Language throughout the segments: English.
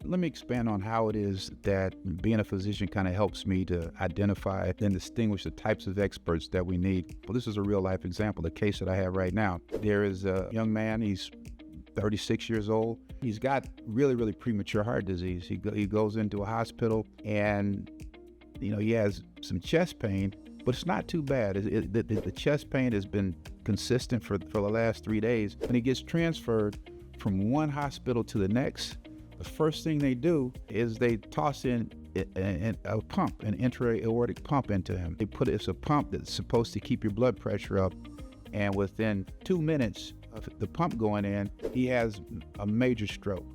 Let me expand on how it is that being a physician kind of helps me to identify and distinguish the types of experts that we need. Well, this is a real life example, the case that I have right now. There is a young man, he's 36 years old. He's got really premature heart disease. He goes into a hospital and, he has some chest pain, but it's not too bad. The chest pain has been consistent for the last 3 days. When he gets transferred from one hospital to the next, the first thing they do is they toss in a pump, an intra-aortic pump into him. It's a pump that's supposed to keep your blood pressure up, and within 2 minutes of the pump going in, he has a major stroke,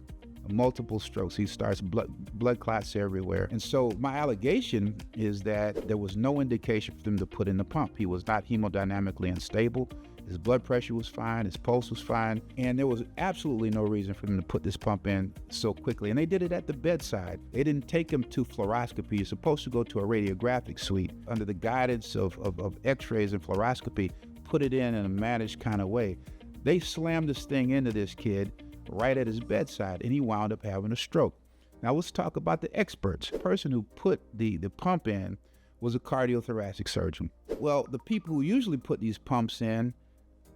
multiple strokes. He starts blood clots everywhere. And so my allegation is that there was no indication for them to put in the pump. He was not hemodynamically unstable. His blood pressure was fine, his pulse was fine, and there was absolutely no reason for them to put this pump in so quickly. And they did it at the bedside. They didn't take him to fluoroscopy. You're supposed to go to a radiographic suite under the guidance of x-rays and fluoroscopy, put it in a managed kind of way. They slammed this thing into this kid right at his bedside, and he wound up having a stroke. Now let's talk about the experts. The person who put the pump in was a cardiothoracic surgeon. Well, the people who usually put these pumps in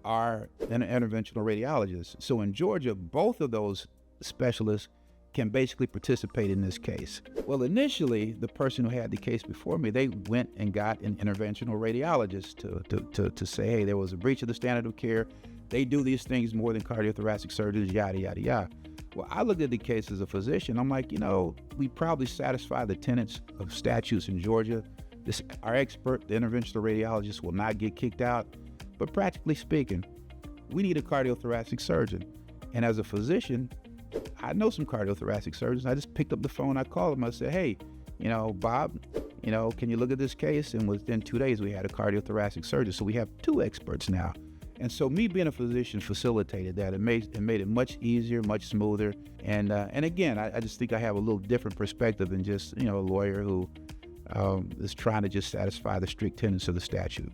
are an interventional radiologist. So in Georgia, both of those specialists can basically participate in this case. Well, initially, the person who had the case before me, they went and got an interventional radiologist to say, hey, there was a breach of the standard of care. They do these things more than cardiothoracic surgeons, yada, yada, yada. Well, I looked at the case as a physician. I'm like, we probably satisfy the tenets of statutes in Georgia. Our expert, the interventional radiologist, will not get kicked out. But practically speaking, we need a cardiothoracic surgeon. And as a physician, I know some cardiothoracic surgeons. I just picked up the phone, I called them, I said, hey, Bob, can you look at this case? And within 2 days, we had a cardiothoracic surgeon. So we have 2 experts now. And so me being a physician facilitated that. It made it much easier, much smoother. And again, I just think I have a little different perspective than just, a lawyer who is trying to just satisfy the strict tenets of the statute.